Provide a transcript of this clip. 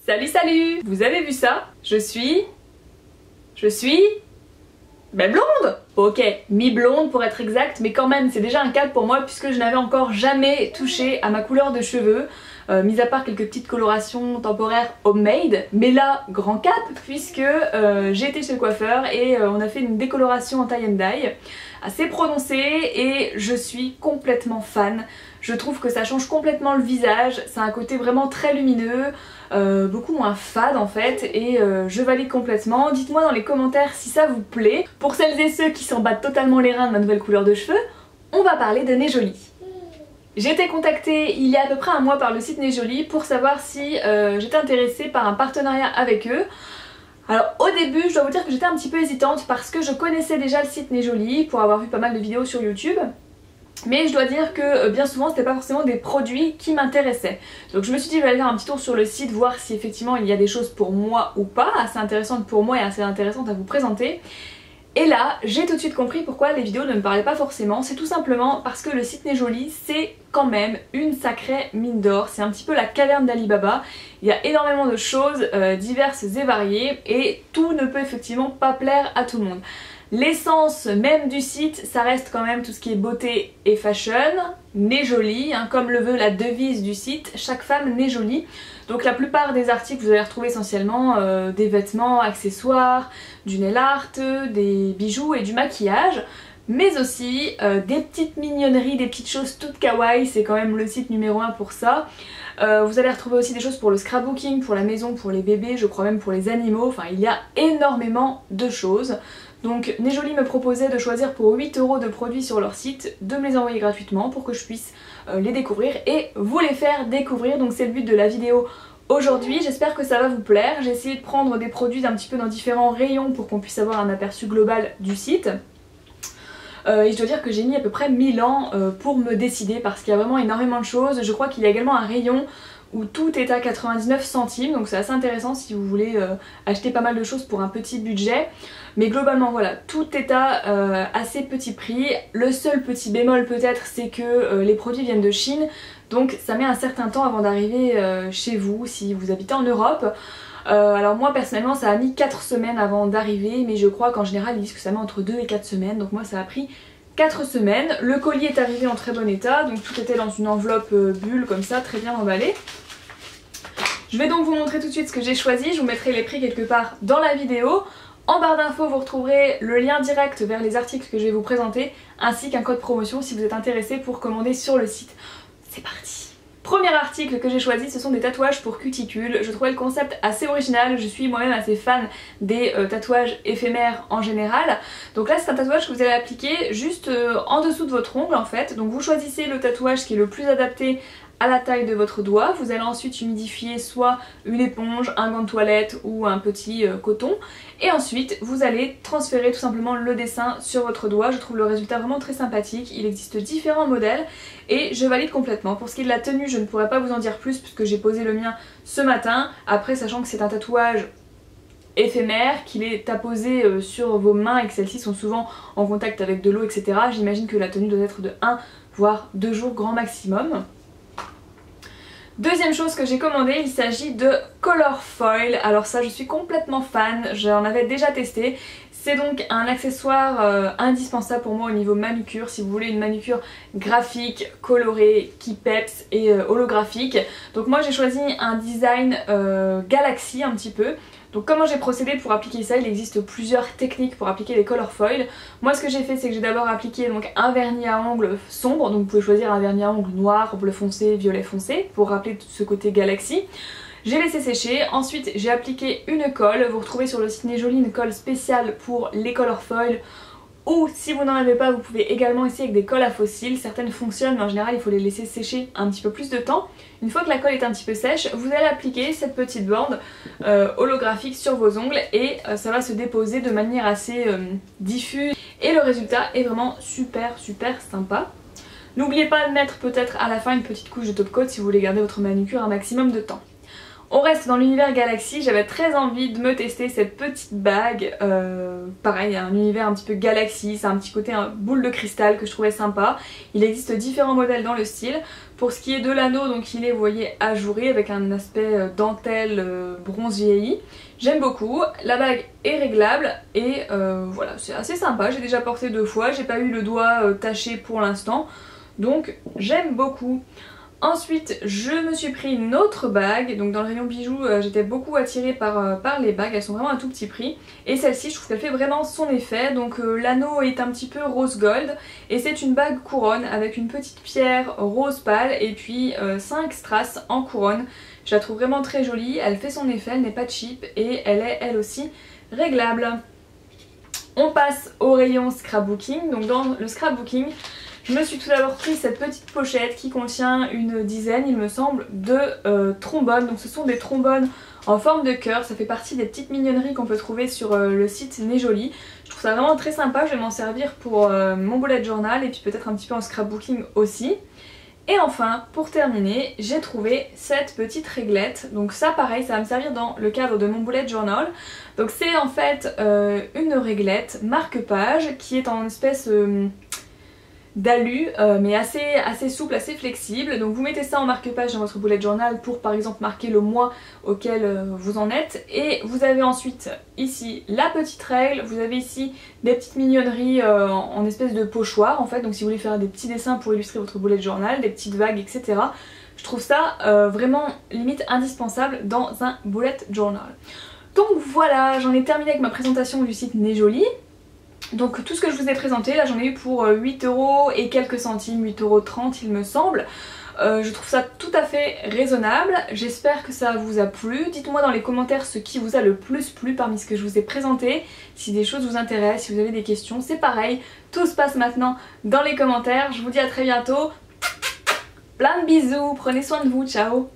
Salut salut! Vous avez vu ça? Je suis... Ben blonde! Ok, mi-blonde pour être exact, mais quand même c'est déjà un cap pour moi puisque je n'avais encore jamais touché à ma couleur de cheveux, mis à part quelques petites colorations temporaires homemade, mais là, grand cap puisque j'ai été chez le coiffeur et on a fait une décoloration en tie and dye assez prononcée et je suis complètement fan. Je trouve que ça change complètement le visage, ça a un côté vraiment très lumineux, beaucoup moins fade en fait, et je valide complètement. Dites-moi dans les commentaires si ça vous plaît. Pour celles et ceux qui s'en battent totalement les reins de ma nouvelle couleur de cheveux, on va parler de Nejoli. J'ai été contactée il y a à peu près un mois par le site Nejoli pour savoir si j'étais intéressée par un partenariat avec eux. Alors au début je dois vous dire que j'étais un petit peu hésitante parce que je connaissais déjà le site Nejoli pour avoir vu pas mal de vidéos sur YouTube. Mais je dois dire que bien souvent c'était pas forcément des produits qui m'intéressaient. Donc je me suis dit je vais aller faire un petit tour sur le site, voir si effectivement il y a des choses pour moi ou pas, assez intéressantes pour moi et assez intéressantes à vous présenter. Et là j'ai tout de suite compris pourquoi les vidéos ne me parlaient pas forcément. C'est tout simplement parce que le site Nejoli c'est quand même une sacrée mine d'or. C'est un petit peu la caverne d'Ali Baba. Il y a énormément de choses diverses et variées et tout ne peut effectivement pas plaire à tout le monde. L'essence même du site, ça reste quand même tout ce qui est beauté et fashion, Nejoli, hein, comme le veut la devise du site, chaque femme n'est jolie. Donc la plupart des articles, vous allez retrouver essentiellement des vêtements, accessoires, du nail art, des bijoux et du maquillage, mais aussi des petites mignonneries, des petites choses toutes kawaii, c'est quand même le site numéro 1 pour ça. Vous allez retrouver aussi des choses pour le scrapbooking, pour la maison, pour les bébés, je crois même pour les animaux, enfin il y a énormément de choses. Donc Nejoli me proposait de choisir pour 8 € de produits sur leur site, de me les envoyer gratuitement pour que je puisse les découvrir et vous les faire découvrir. Donc c'est le but de la vidéo aujourd'hui, j'espère que ça va vous plaire. J'ai essayé de prendre des produits un petit peu dans différents rayons pour qu'on puisse avoir un aperçu global du site. Et je dois dire que j'ai mis à peu près 1000 ans pour me décider parce qu'il y a vraiment énormément de choses. Je crois qu'il y a également un rayon où tout est à 99 centimes, donc c'est assez intéressant si vous voulez acheter pas mal de choses pour un petit budget. Mais globalement voilà, tout est à assez petit prix. Le seul petit bémol peut-être c'est que les produits viennent de Chine, donc ça met un certain temps avant d'arriver chez vous si vous habitez en Europe. Alors moi personnellement ça a mis 4 semaines avant d'arriver, mais je crois qu'en général ils disent que ça met entre 2 et 4 semaines, donc moi ça a pris 4 semaines. Le colis est arrivé en très bon état, donc tout était dans une enveloppe bulle comme ça, très bien emballé. Je vais donc vous montrer tout de suite ce que j'ai choisi, je vous mettrai les prix quelque part dans la vidéo. En barre d'infos vous retrouverez le lien direct vers les articles que je vais vous présenter, ainsi qu'un code promotion si vous êtes intéressé pour commander sur le site. C'est parti! Premier article que j'ai choisi, ce sont des tatouages pour cuticules. Je trouvais le concept assez original, je suis moi-même assez fan des tatouages éphémères en général. Donc là c'est un tatouage que vous allez appliquer juste en dessous de votre ongle en fait. Donc vous choisissez le tatouage qui est le plus adapté à la taille de votre doigt. Vous allez ensuite humidifier soit une éponge, un gant de toilette ou un petit coton. Et ensuite vous allez transférer tout simplement le dessin sur votre doigt. Je trouve le résultat vraiment très sympathique. Il existe différents modèles et je valide complètement. Pour ce qui est de la tenue, je ne pourrais pas vous en dire plus puisque j'ai posé le mien ce matin. Après, sachant que c'est un tatouage éphémère, qu'il est apposé sur vos mains et que celles-ci sont souvent en contact avec de l'eau, etc. J'imagine que la tenue doit être de 1 voire 2 jours grand maximum. Deuxième chose que j'ai commandé, il s'agit de Color Foil. Alors ça je suis complètement fan, j'en avais déjà testé. C'est donc un accessoire indispensable pour moi au niveau manucure, si vous voulez une manucure graphique, colorée, qui peps et holographique. Donc moi j'ai choisi un design Galaxy un petit peu. Donc comment j'ai procédé pour appliquer ça? Il existe plusieurs techniques pour appliquer les color foil. Moi ce que j'ai fait c'est que j'ai d'abord appliqué donc un vernis à ongles sombre, donc vous pouvez choisir un vernis à ongles noir, bleu foncé, violet foncé pour rappeler ce côté Galaxy. J'ai laissé sécher, ensuite j'ai appliqué une colle, vous retrouvez sur le site Nejoli une colle spéciale pour les color foil. Ou si vous n'en avez pas, vous pouvez également essayer avec des colles à fossiles. Certaines fonctionnent mais en général il faut les laisser sécher un petit peu plus de temps. Une fois que la colle est un petit peu sèche, vous allez appliquer cette petite bande holographique sur vos ongles et ça va se déposer de manière assez diffuse. Et le résultat est vraiment super sympa. N'oubliez pas de mettre peut-être à la fin une petite couche de top coat si vous voulez garder votre manucure un maximum de temps. On reste dans l'univers Galaxy, j'avais très envie de me tester cette petite bague. Pareil, un univers un petit peu Galaxy, c'est un petit côté boule de cristal que je trouvais sympa. Il existe différents modèles dans le style. Pour ce qui est de l'anneau, donc il est, vous voyez, ajouré avec un aspect dentelle bronze vieilli. J'aime beaucoup, la bague est réglable et voilà, c'est assez sympa. J'ai déjà porté 2 fois, j'ai pas eu le doigt taché pour l'instant, donc j'aime beaucoup. Ensuite, je me suis pris une autre bague, donc dans le rayon bijoux, j'étais beaucoup attirée par les bagues, elles sont vraiment à tout petit prix. Et celle-ci, je trouve qu'elle fait vraiment son effet, donc l'anneau est un petit peu rose gold, et c'est une bague couronne avec une petite pierre rose pâle et puis 5 strass en couronne. Je la trouve vraiment très jolie, elle fait son effet, elle n'est pas cheap et elle est elle aussi réglable. On passe au rayon scrapbooking, donc dans le scrapbooking, je me suis tout d'abord pris cette petite pochette qui contient une dizaine, il me semble, de trombones. Donc ce sont des trombones en forme de cœur, ça fait partie des petites mignonneries qu'on peut trouver sur le site Nejoli. Je trouve ça vraiment très sympa, je vais m'en servir pour mon bullet journal et puis peut-être un petit peu en scrapbooking aussi. Et enfin, pour terminer, j'ai trouvé cette petite réglette. Donc ça pareil, ça va me servir dans le cadre de mon bullet journal. Donc c'est en fait une réglette marque-page qui est en espèce d'alu mais assez souple, assez flexible. Donc vous mettez ça en marque-page dans votre bullet journal pour par exemple marquer le mois auquel vous en êtes. Et vous avez ensuite ici la petite règle, vous avez ici des petites mignonneries en espèce de pochoir en fait. Donc si vous voulez faire des petits dessins pour illustrer votre bullet journal, des petites vagues, etc. Je trouve ça vraiment limite indispensable dans un bullet journal. Donc voilà, j'en ai terminé avec ma présentation du site Nejoli. Donc tout ce que je vous ai présenté, là j'en ai eu pour 8 € et quelques centimes, 8,30 € il me semble. Je trouve ça tout à fait raisonnable, j'espère que ça vous a plu. Dites-moi dans les commentaires ce qui vous a le plus plu parmi ce que je vous ai présenté. Si des choses vous intéressent, si vous avez des questions, c'est pareil. Tout se passe maintenant dans les commentaires. Je vous dis à très bientôt. Plein de bisous, prenez soin de vous, ciao.